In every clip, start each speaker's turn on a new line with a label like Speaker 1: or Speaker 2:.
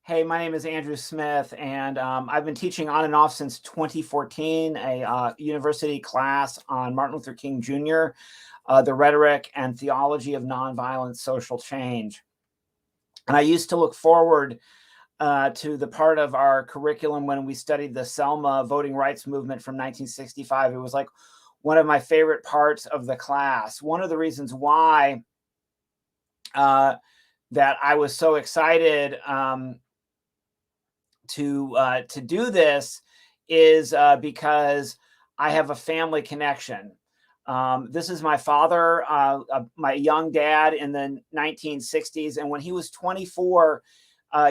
Speaker 1: Hey, my name is Andrew Smith, and I've been teaching on and off since 2014, a university class on Martin Luther King Jr., the rhetoric and theology of nonviolent social change. And I used to look forward to the part of our curriculum when we studied the Selma voting rights movement from 1965. It was like one of my favorite parts of the class. One of the reasons why that I was so excited to do this is because I have a family connection. This is my father, my young dad in the 1960s, and when he was 24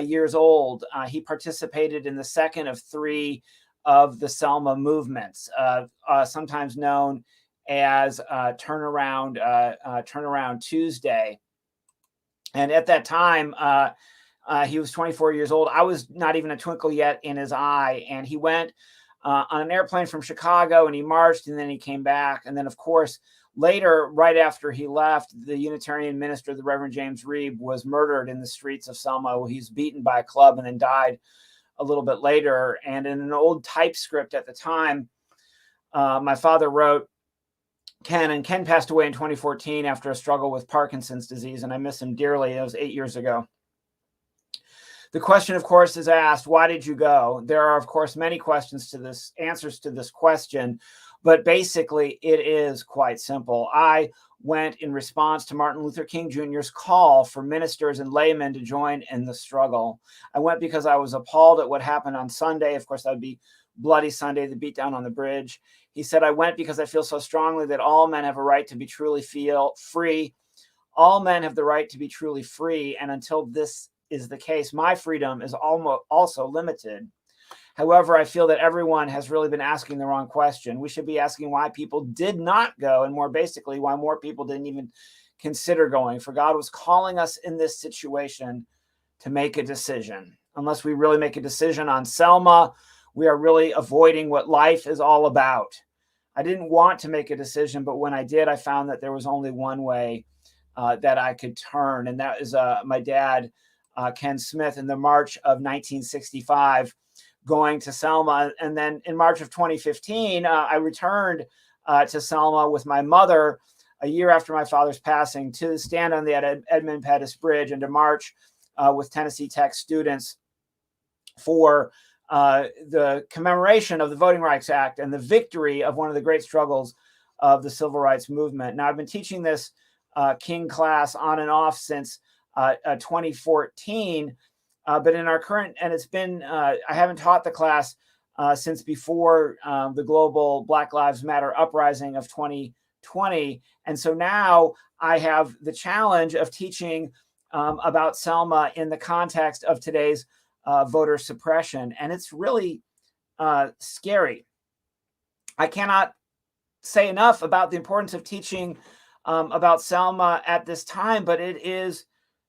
Speaker 1: years old, he participated in the second of three of the Selma movements, sometimes known as Turnaround Tuesday. And at that time, he was 24 years old. I was not even a twinkle yet in his eye. And he went on an airplane from Chicago and he marched and then he came back. And then, of course, later, right after he left, the Unitarian minister, the Reverend James Reeb, was murdered in the streets of Selma. He was beaten by a club and then died a little bit later. And in an old typescript at the time, my father wrote, Ken, and Ken passed away in 2014 after a struggle with Parkinson's disease, and I miss him dearly. It was 8 years ago. The question, of course, is asked, why did you go? There are, of course, many answers to this question, but basically it is quite simple. I went in response to Martin Luther King Jr.'s call for ministers and laymen to join in the struggle. I went because I was appalled at what happened on Sunday. Of course, that would be Bloody Sunday, the beatdown on the bridge. He said, I went because I feel so strongly that all men have a right to be truly free. All men have the right to be truly free. And until this is the case, my freedom is also limited. However, I feel that everyone has really been asking the wrong question. We should be asking why people did not go, and more basically, why more people didn't even consider going. For God was calling us in this situation to make a decision. Unless we really make a decision on Selma, we are really avoiding what life is all about. I didn't want to make a decision, but when I did, I found that there was only one way that I could turn, and that is my dad, Ken Smith, in the March of 1965, going to Selma. And then in March of 2015, I returned to Selma with my mother a year after my father's passing to stand on the Edmund Pettus Bridge and to march with Tennessee Tech students for the commemoration of the Voting Rights Act and the victory of one of the great struggles of the civil rights movement. Now, I've been teaching this King class on and off since 2014, but in our current, and it's been, I haven't taught the class since before the global Black Lives Matter uprising of 2020. And so now I have the challenge of teaching about Selma in the context of today's voter suppression. And it's really scary. I cannot say enough about the importance of teaching about Selma at this time, but it is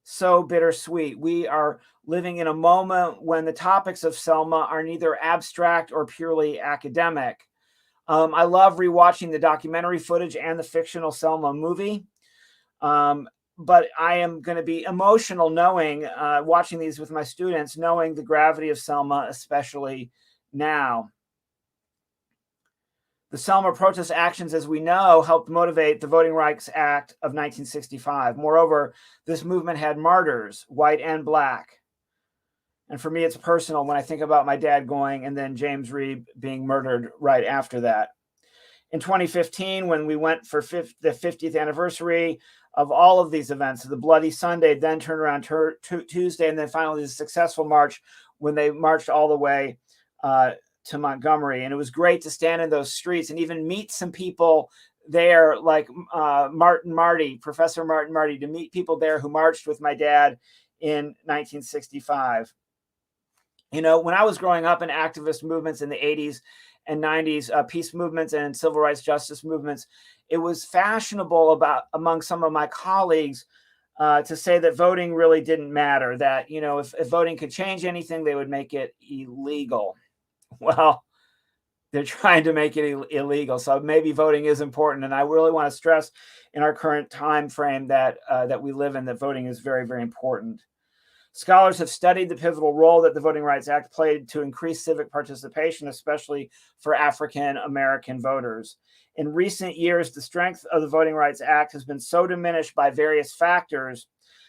Speaker 1: so bittersweet. We are living in a moment when the topics of Selma are neither abstract or purely academic. I love rewatching the documentary footage and the fictional Selma movie. But I am going to be emotional knowing, watching these with my students, knowing the gravity of Selma, especially now. The Selma protest actions, as we know, helped motivate the Voting Rights Act of 1965. Moreover, this movement had martyrs, white and black. And for me, it's personal when I think about my dad going and then James Reeb being murdered right after that. In 2015, when we went for the 50th anniversary of all of these events, the Bloody Sunday, then Turnaround Tuesday, and then finally the successful march when they marched all the way to Montgomery. And it was great to stand in those streets and even meet some people there, like Professor Martin Marty, to meet people there who marched with my dad in 1965. You know, when I was growing up in activist movements in the 80s and 90s, peace movements and civil rights justice movements, it was fashionable among some of my colleagues to say that voting really didn't matter, that, you know, if voting could change anything, they would make it illegal. Well, they're trying to make it illegal. So maybe voting is important. And I really want to stress in our current time frame that we live in, that voting is very, very important. Scholars have studied the pivotal role that the Voting Rights Act played to increase civic participation, especially for African American voters. In recent years, the strength of the Voting Rights Act has been so diminished by various factors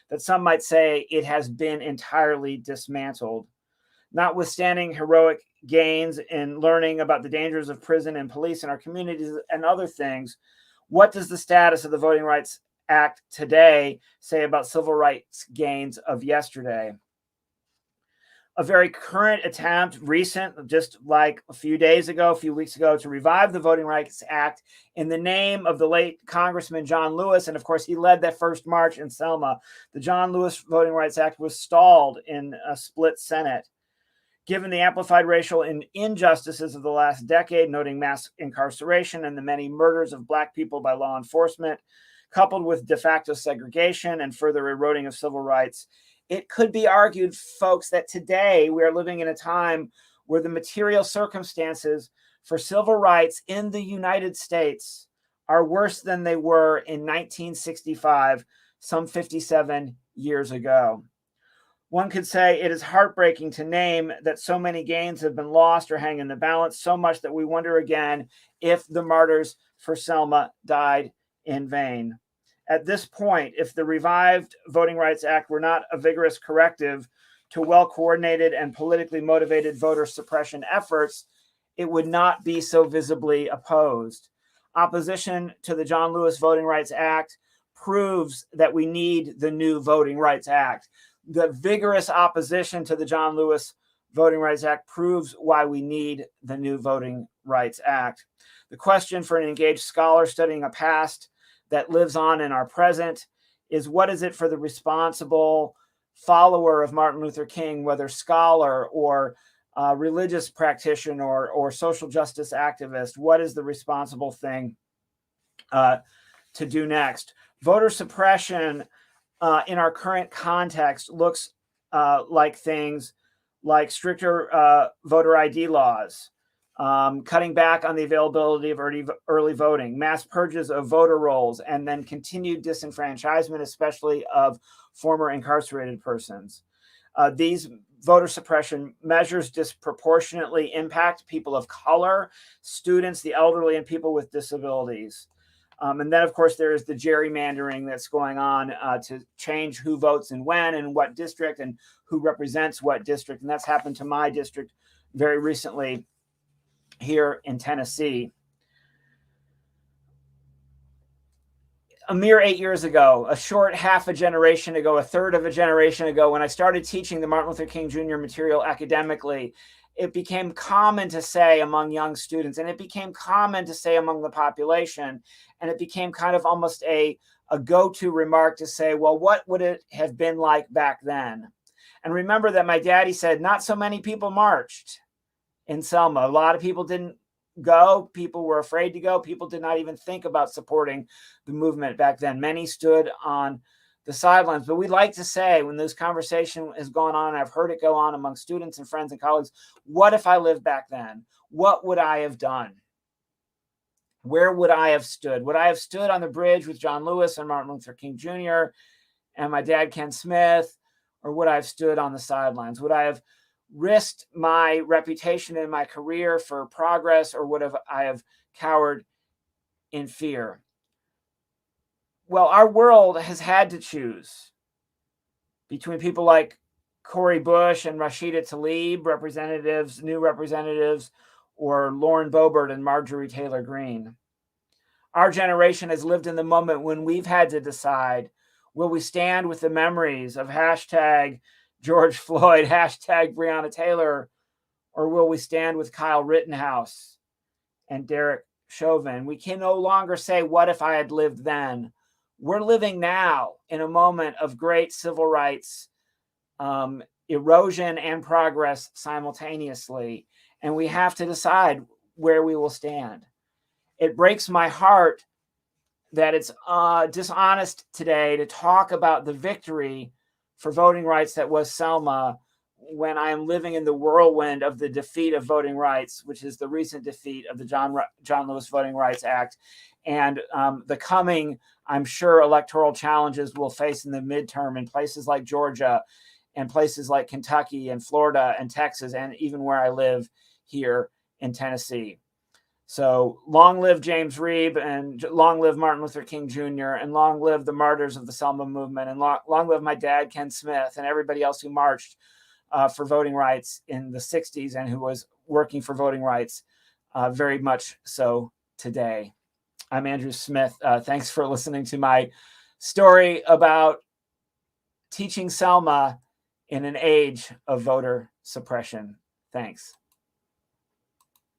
Speaker 1: that some might say it has been entirely dismantled. Notwithstanding heroic gains in learning about the dangers of prison and police in our communities and other things, what does the status of the Voting Rights Act today say about civil rights gains of yesterday? A very current attempt, recent, just like a few weeks ago, to revive the Voting Rights Act in the name of the late Congressman John Lewis. And of course, he led that first march in Selma. The John Lewis Voting Rights Act was stalled in a split Senate. Given the amplified racial injustices of the last decade, noting mass incarceration and the many murders of Black people by law enforcement, coupled with de facto segregation and further eroding of civil rights, it could be argued, folks, that today we are living in a time where the material circumstances for civil rights in the United States are worse than they were in 1965, some 57 years ago. One could say it is heartbreaking to name that so many gains have been lost or hang in the balance, so much that we wonder again if the martyrs for Selma died in vain. At this point, if the revived Voting Rights Act were not a vigorous corrective to well-coordinated and politically motivated voter suppression efforts, it would not be so visibly opposed. Opposition to the John Lewis Voting Rights Act proves that we need the new Voting Rights Act. The vigorous opposition to the John Lewis Voting Rights Act proves why we need the new Voting Rights Act. The question for an engaged scholar studying a past that lives on in our present is, what is it for the responsible follower of Martin Luther King, whether scholar or religious practitioner or social justice activist? What is the responsible thing to do next? Voter suppression in our current context looks like things like stricter voter ID laws, cutting back on the availability of early voting, mass purges of voter rolls, and then continued disenfranchisement, especially of former incarcerated persons. These voter suppression measures disproportionately impact people of color, students, the elderly, and people with disabilities. And then, of course, there is the gerrymandering that's going on to change who votes and when and what district and who represents what district. And that's happened to my district very recently here in Tennessee. A mere 8 years ago, a short half a generation ago, a third of a generation ago, when I started teaching the Martin Luther King Jr. material academically, it became common to say among young students, and it became common to say among the population, and it became kind of almost a go-to remark to say, well, what would it have been like back then? And remember that my daddy said not so many people marched in Selma. A lot of people didn't go. People were afraid to go. People did not even think about supporting the movement back then. Many stood on the sidelines. But we like to say, when this conversation has gone on, I've heard it go on among students and friends and colleagues, what if I lived back then? What would I have done? Where would I have stood? Would I have stood on the bridge with John Lewis and Martin Luther King Jr. and my dad, Ken Smith? Or would I have stood on the sidelines? Would I have risked my reputation and my career for progress, or would I have cowered in fear? Well, our world has had to choose between people like Cori Bush and Rashida Tlaib, new representatives, or Lauren Boebert and Marjorie Taylor Greene. Our generation has lived in the moment when we've had to decide, will we stand with the memories of hashtag George Floyd, hashtag Breonna Taylor, or will we stand with Kyle Rittenhouse and Derek Chauvin? We can no longer say, what if I had lived then? We're living now in a moment of great civil rights erosion and progress simultaneously, and we have to decide where we will stand. It breaks my heart that it's dishonest today to talk about the victory for voting rights that was Selma when I am living in the whirlwind of the defeat of voting rights, which is the recent defeat of the John Lewis Voting Rights Act, and the coming, I'm sure, electoral challenges we'll face in the midterm in places like Georgia and places like Kentucky and Florida and Texas, and even where I live here in Tennessee. So long live James Reeb, and long live Martin Luther King Jr., and long live the martyrs of the Selma movement, and long live my dad, Ken Smith, and everybody else who marched for voting rights in the 60s and who was working for voting rights very much so today. I'm Andrew Smith. Thanks for listening to my story about teaching Selma in an age of voter suppression. Thanks.